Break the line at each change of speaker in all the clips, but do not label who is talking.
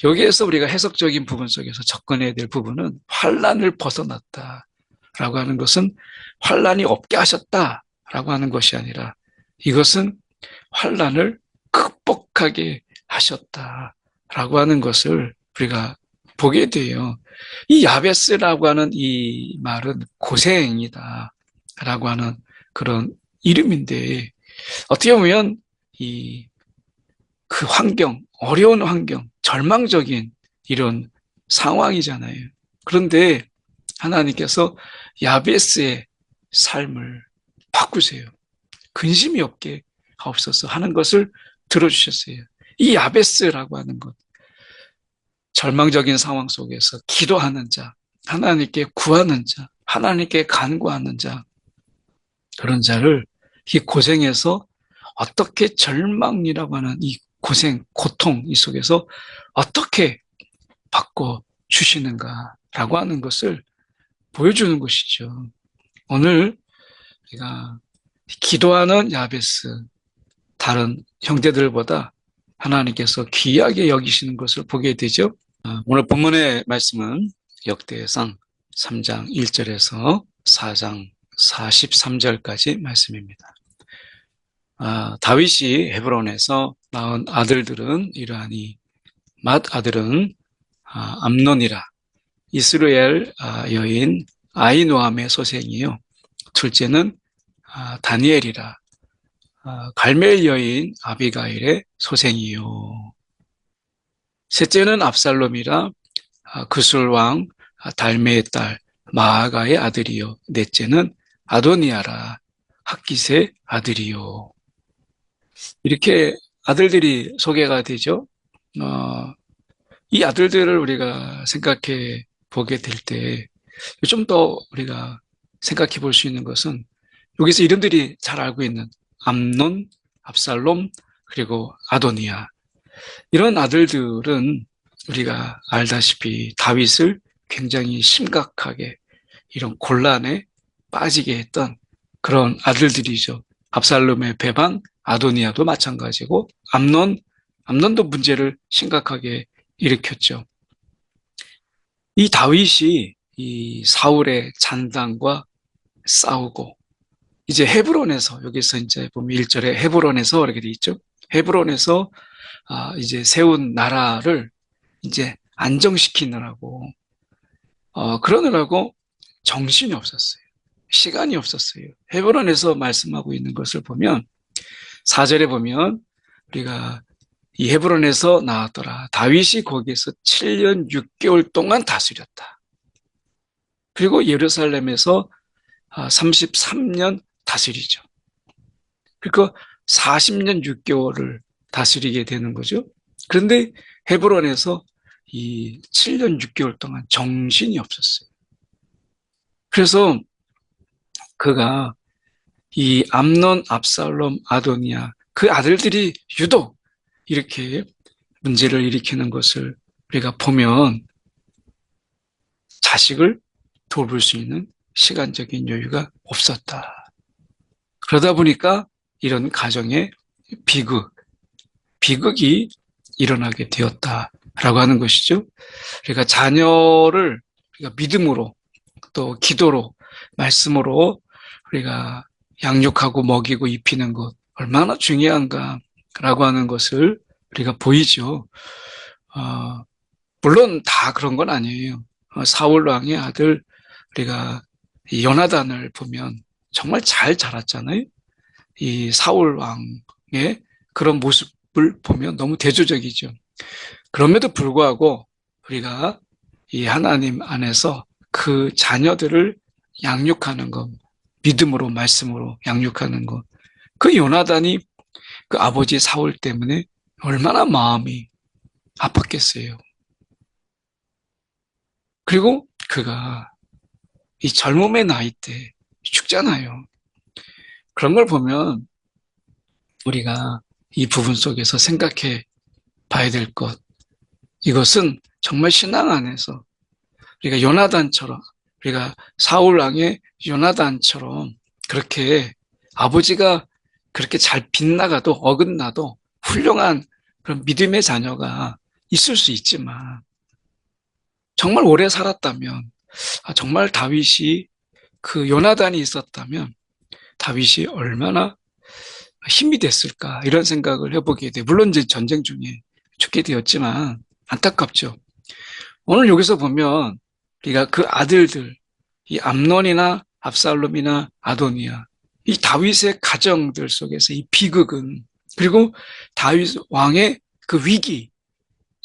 여기에서 우리가 해석적인 부분 속에서 접근해야 될 부분은 환난을 벗어났다라고 하는 것은 환난이 없게 하셨다라고 하는 것이 아니라 이것은 환난을 극복하게 하셨다라고 하는 것을 우리가 보게 돼요. 이 야베스라고 하는 이 말은 고생이다라고 하는 그런 이름인데 어떻게 보면 이 그 환경, 어려운 환경, 절망적인 이런 상황이잖아요. 그런데 하나님께서 야베스의 삶을 바꾸세요. 근심이 없게 하옵소서 하는 것을 들어주셨어요. 이 야베스라고 하는 것, 절망적인 상황 속에서 기도하는 자, 하나님께 구하는 자, 하나님께 간구하는 자, 그런 자를 이 고생에서 어떻게 절망이라고 하는 이 고생, 고통 이 속에서 어떻게 바꿔 주시는가라고 하는 것을 보여주는 것이죠. 오늘 우리가 기도하는 야베스, 다른 형제들보다 하나님께서 귀하게 여기시는 것을 보게 되죠. 오늘 본문의 말씀은 역대상 3장 1절에서 4장 43절까지 말씀입니다. 다윗이 헤브론에서 낳은 아들들은 이러하니 맏아들은 암논이라 이스라엘 여인 아히노함의 소생이요. 둘째는 다니엘이라 갈멜 여인 아비가일의 소생이요. 셋째는 압살롬이라 그술 왕 달메의 딸 마아가의 아들이요. 넷째는 아도니아라 학깃의 아들이요. 이렇게 아들들이 소개가 되죠. 이 아들들을 우리가 생각해 보게 될 때 좀 더 우리가 생각해 볼 수 있는 것은 여기서 이름들이 잘 알고 있는 암논, 압살롬, 그리고 아도니아. 이런 아들들은 우리가 알다시피 다윗을 굉장히 심각하게 이런 곤란에 빠지게 했던 그런 아들들이죠. 압살롬의 배반, 아도니아도 마찬가지고 암논도 문제를 심각하게 일으켰죠. 이 다윗이 이 사울의 잔당과 싸우고 이제 헤브론에서 여기서 이제 보면 1절에 헤브론에서 이렇게 돼 있죠. 헤브론에서 이제 세운 나라를 이제 안정시키느라고 그러느라고 정신이 없었어요. 시간이 없었어요. 헤브론에서 말씀하고 있는 것을 보면 4절에 보면 우리가 이 헤브론에서 나왔더라. 다윗이 거기에서 7년 6개월 동안 다스렸다. 그리고 예루살렘에서 33년 다스리죠. 그러니까 40년 6개월을 다스리게 되는 거죠. 그런데 헤브론에서 이 7년 6개월 동안 정신이 없었어요. 그래서 그가 이 암논, 압살롬, 아도니아 그 아들들이 유독 이렇게 문제를 일으키는 것을 우리가 보면 자식을 돌볼 수 있는 시간적인 여유가 없었다. 그러다 보니까 이런 가정의 비극이 일어나게 되었다라고 하는 것이죠. 그러니까 자녀를 우리가 믿음으로 또 기도로 말씀으로 우리가 양육하고 먹이고 입히는 것 얼마나 중요한가라고 하는 것을 우리가 보이죠. 물론 다 그런 건 아니에요. 사울 왕의 아들 우리가 이 요나단을 보면 정말 잘 자랐잖아요. 이 사울 왕의 그런 모습을 보면 너무 대조적이죠. 그럼에도 불구하고 우리가 이 하나님 안에서 그 자녀들을 양육하는 것, 믿음으로 말씀으로 양육하는 것, 그 요나단이 그 아버지 사울 때문에 얼마나 마음이 아팠겠어요. 그리고 그가 이 젊음의 나이 때 죽잖아요. 그런 걸 보면 우리가 이 부분 속에서 생각해 봐야 될 것, 이것은 정말 신앙 안에서 우리가 요나단처럼, 우리가 사울 왕의 요나단처럼 그렇게 아버지가 그렇게 잘 빗나가도 어긋나도 훌륭한 그런 믿음의 자녀가 있을 수 있지만 정말 오래 살았다면 정말 다윗이 그 요나단이 있었다면 다윗이 얼마나 힘이 됐을까 이런 생각을 해보게 돼. 물론 이제 전쟁 중에 죽게 되었지만 안타깝죠. 오늘 여기서 보면 우리가 그 아들들 이 암논이나 압살롬이나 아도니아 이 다윗의 가정들 속에서 이 비극은 그리고 다윗 왕의 그 위기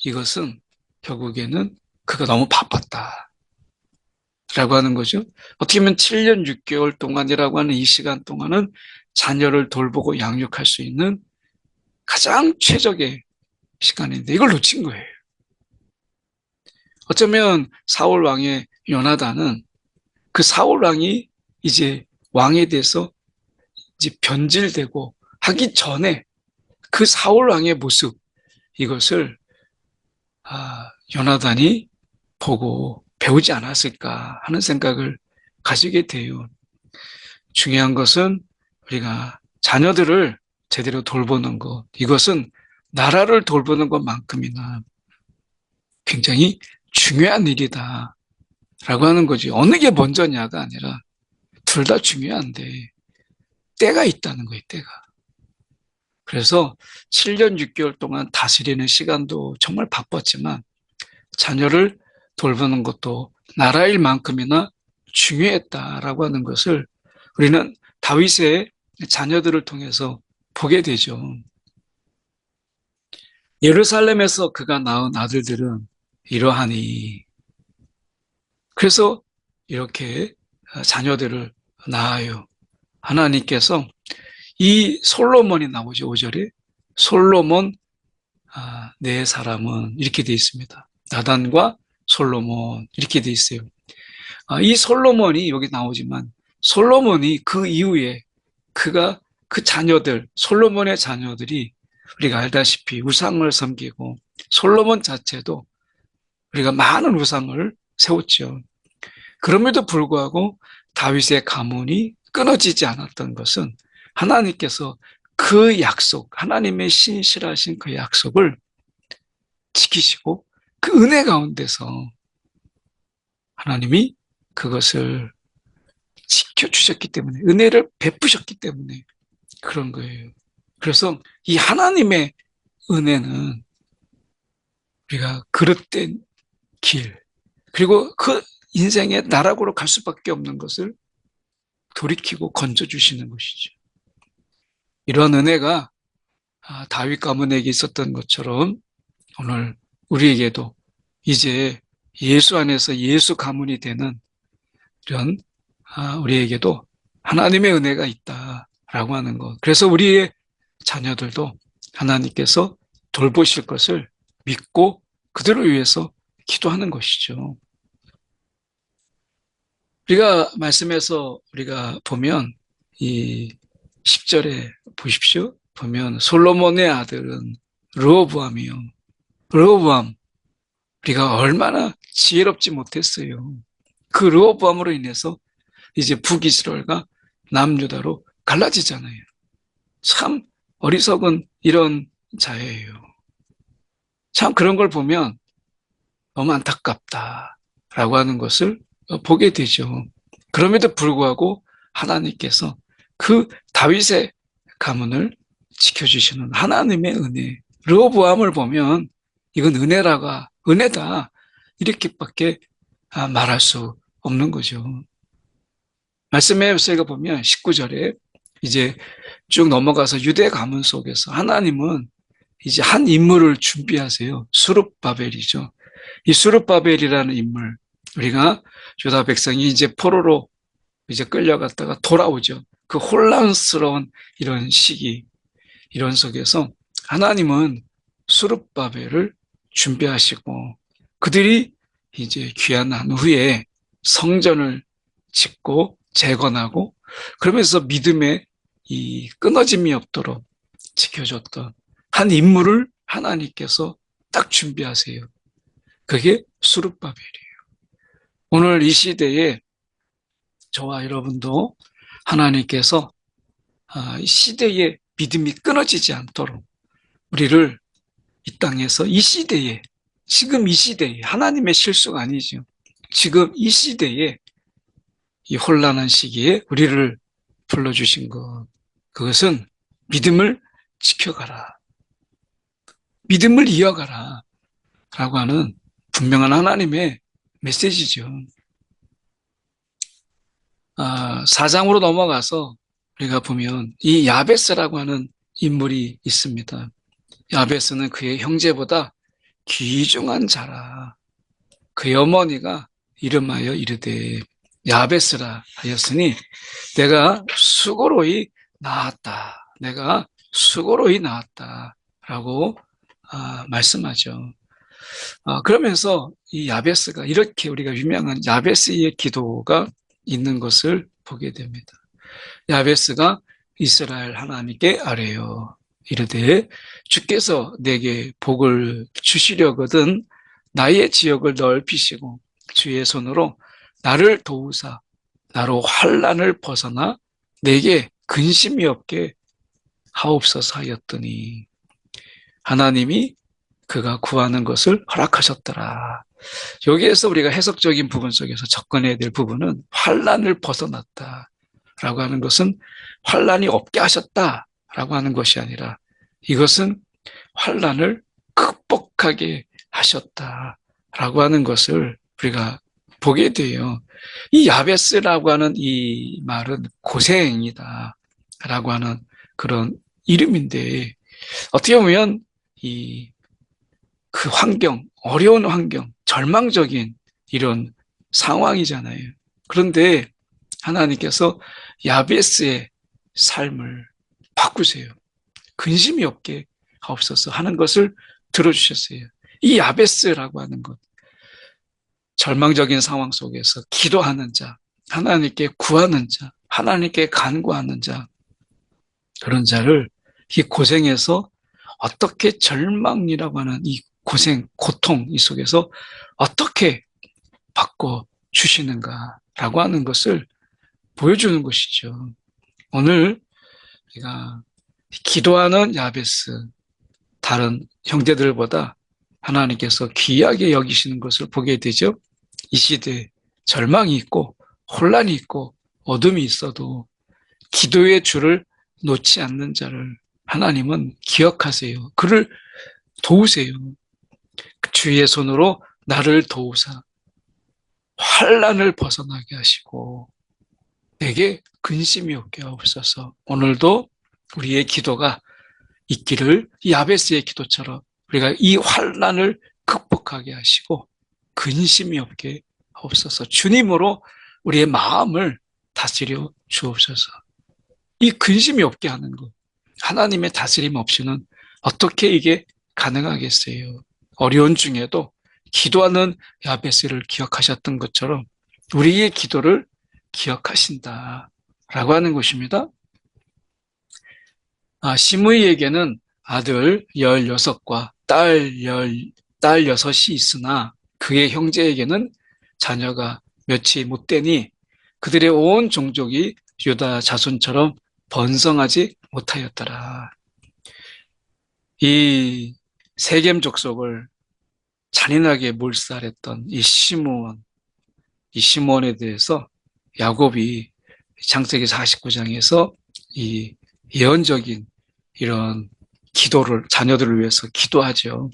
이것은 결국에는 그가 너무 바빴다. 라고 하는 거죠. 어떻게 보면 7년 6개월 동안이라고 하는 이 시간 동안은 자녀를 돌보고 양육할 수 있는 가장 최적의 시간인데 이걸 놓친 거예요. 어쩌면 사울 왕의 요나단은 그 사울 왕이 이제 왕에 대해서 이제 변질되고 하기 전에 그 사울 왕의 모습 이것을 요나단이 보고 배우지 않았을까 하는 생각을 가지게 돼요. 중요한 것은 우리가 자녀들을 제대로 돌보는 것, 이것은 나라를 돌보는 것만큼이나 굉장히 중요한 일이다 라고 하는 거지. 어느 게 먼저냐가 아니라 둘 다 중요한데 때가 있다는 거예요, 때가. 그래서 7년 6개월 동안 다스리는 시간도 정말 바빴지만 자녀를 돌보는 것도 나라 일만큼이나 중요했다라고 하는 것을 우리는 다윗의 자녀들을 통해서 보게 되죠. 예루살렘에서 그가 낳은 아들들은 이러하니 그래서 이렇게 자녀들을 낳아요. 하나님께서 이 솔로몬이 나오죠. 5절에 솔로몬 네 사람은 이렇게 되어 있습니다. 나단과 솔로몬 이렇게 되어 있어요. 이 솔로몬이 여기 나오지만 솔로몬이 그 이후에 그가 그 자녀들 솔로몬의 자녀들이 우리가 알다시피 우상을 섬기고 솔로몬 자체도 우리가 많은 우상을 세웠죠. 그럼에도 불구하고 다윗의 가문이 끊어지지 않았던 것은 하나님께서 그 약속, 하나님의 신실하신 그 약속을 지키시고 그 은혜 가운데서 하나님이 그것을 지켜주셨기 때문에 은혜를 베푸셨기 때문에 그런 거예요. 그래서 이 하나님의 은혜는 우리가 그릇된 길 그리고 그 인생의 나락으로 갈 수밖에 없는 것을 돌이키고 건져주시는 것이죠. 이런 은혜가 다윗 가문에게 있었던 것처럼 오늘 우리에게도 이제 예수 안에서 예수 가문이 되는 이런 우리에게도 하나님의 은혜가 있다라고 하는 것. 그래서 우리의 자녀들도 하나님께서 돌보실 것을 믿고 그들을 위해서 기도하는 것이죠. 우리가 말씀에서 우리가 보면 이 10절에 보십시오. 보면 솔로몬의 아들은 르호보암이요. 르호보암 우리가 얼마나 지혜롭지 못했어요. 그 르호보암으로 인해서 이제 북이스라엘과 남유다로 갈라지잖아요. 참 어리석은 이런 자예요. 참 그런 걸 보면 너무 안타깝다라고 하는 것을 보게 되죠. 그럼에도 불구하고 하나님께서 그 다윗의 가문을 지켜주시는 하나님의 은혜. 르호보암을 보면 이건 은혜다 이렇게밖에 말할 수 없는 거죠. 말씀에 저희가 보면 19절에 이제 쭉 넘어가서 유대 가문 속에서 하나님은 이제 한 인물을 준비하세요. 수룹바벨이죠. 이 수룹바벨이라는 인물, 우리가 유다 백성이 이제 포로로 이제 끌려갔다가 돌아오죠. 그 혼란스러운 이런 시기, 이런 속에서 하나님은 수룹바벨을 준비하시고 그들이 이제 귀환한 후에 성전을 짓고 재건하고 그러면서 믿음의 이 끊어짐이 없도록 지켜줬던 한 인물을 하나님께서 딱 준비하세요. 그게 수룹바벨이에요. 오늘 이 시대에 저와 여러분도 하나님께서 이 시대의 믿음이 끊어지지 않도록 우리를 이 땅에서 이 시대에 지금 이 시대에 하나님의 실수가 아니죠. 지금 이 시대에 이 혼란한 시기에 우리를 불러주신 것, 그것은 믿음을 지켜가라. 믿음을 이어가라. 라고 하는 분명한 하나님의 메시지죠. 4장으로 넘어가서 우리가 보면 이 야베스라고 하는 인물이 있습니다. 야베스는 그의 형제보다 귀중한 자라. 그의 어머니가 이름하여 이르되 야베스라 하였으니 내가 수고로이 낳았다. 내가 수고로이 낳았다. 라고 말씀하죠. 그러면서 이 야베스가 이렇게 우리가 유명한 야베스의 기도가 있는 것을 보게 됩니다. 야베스가 이스라엘 하나님께 아뢰어 이르되 주께서 내게 복을 주시려거든 나의 지역을 넓히시고 주의 손으로 나를 도우사 나로 환난을 벗어나 내게 근심이 없게 하옵소서 하였더니 하나님이 그가 구하는 것을 허락하셨더라. 여기에서 우리가 해석적인 부분 속에서 접근해야 될 부분은 환난을 벗어났다라고 하는 것은 환난이 없게 하셨다라고 하는 것이 아니라 이것은 환난을 극복하게 하셨다라고 하는 것을 우리가 보게 돼요. 이 야베스라고 하는 이 말은 고생이다라고 하는 그런 이름인데 어떻게 보면 그 환경, 어려운 환경, 절망적인 이런 상황이잖아요. 그런데 하나님께서 야베스의 삶을 바꾸세요. 근심이 없게 하옵소서 하는 것을 들어주셨어요. 이 야베스라고 하는 것, 절망적인 상황 속에서 기도하는 자, 하나님께 구하는 자, 하나님께 간구하는 자, 그런 자를 이 고생에서 어떻게 절망이라고 하는 이 고생, 고통 이 속에서 어떻게 바꿔 주시는가라고 하는 것을 보여주는 것이죠. 오늘 우리가 기도하는 야베스, 다른 형제들보다 하나님께서 귀하게 여기시는 것을 보게 되죠. 이 시대에 절망이 있고 혼란이 있고 어둠이 있어도 기도의 줄을 놓지 않는 자를 하나님은 기억하세요. 그를 도우세요. 주의 손으로 나를 도우사 환난을 벗어나게 하시고 내게 근심이 없게 하옵소서. 오늘도 우리의 기도가 있기를 이 야베스의 기도처럼 우리가 이 환난을 극복하게 하시고 근심이 없게 하옵소서. 주님으로 우리의 마음을 다스려 주옵소서. 이 근심이 없게 하는 것, 하나님의 다스림 없이는 어떻게 이게 가능하겠어요? 어려운 중에도 기도하는 야베스를 기억하셨던 것처럼 우리의 기도를 기억하신다라고 하는 것입니다. 시므이에게는 아들 16과 딸 6이 있으나 그의 형제에게는 자녀가 몇이 못 되니 그들의 온 종족이 유다 자손처럼 번성하지 못하였더라. 이 세겜 족속을 잔인하게 몰살했던 이 시므온에 대해서 야곱이 창세기 49장에서 이 예언적인 이런 기도를 자녀들을 위해서 기도하죠.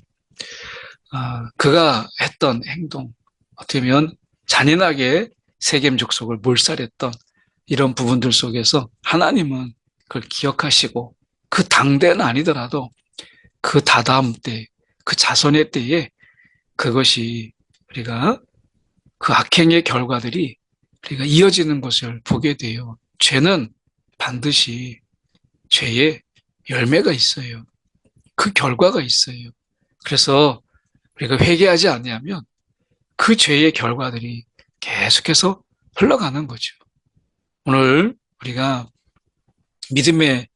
그가 했던 행동, 어떻게 보면 잔인하게 세겜 족속을 몰살했던 이런 부분들 속에서 하나님은 그걸 기억하시고 그 당대는 아니더라도 그 다다음 때, 그 자손의 때에 그것이 우리가 그 악행의 결과들이 우리가 이어지는 것을 보게 돼요. 죄는 반드시 죄의 열매가 있어요. 그 결과가 있어요. 그래서 우리가 회개하지 않으면 그 죄의 결과들이 계속해서 흘러가는 거죠. 오늘 우리가 믿음의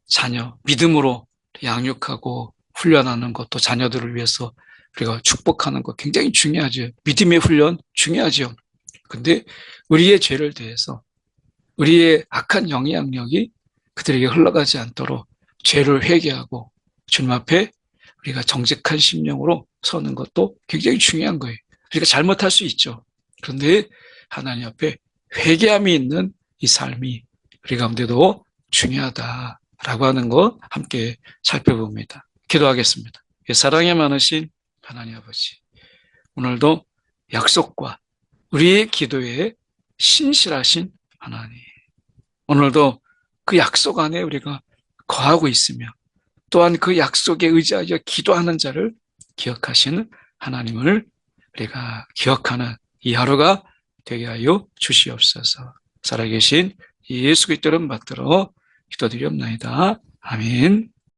자녀, 믿음으로 양육하고 훈련하는 것도 자녀들을 위해서 우리가 축복하는 것 굉장히 중요하죠. 믿음의 훈련 중요하죠. 근데 우리의 죄를 대해서 우리의 악한 영향력이 그들에게 흘러가지 않도록 죄를 회개하고 주님 앞에 우리가 정직한 심령으로 서는 것도 굉장히 중요한 거예요. 우리가 잘못할 수 있죠. 그런데 하나님 앞에 회개함이 있는 이 삶이 우리 가운데도 중요하다라고 하는 거 함께 살펴봅니다. 기도하겠습니다. 사랑에 많으신 하나님 아버지, 오늘도 약속과 우리의 기도에 신실하신 하나님, 오늘도 그 약속 안에 우리가 거하고 있으며 또한 그 약속에 의지하여 기도하는 자를 기억하시는 하나님을 우리가 기억하는 이 하루가 되게 하여 주시옵소서. 살아계신 예수 그리스도를 받들어 기도드리옵나이다. 아멘.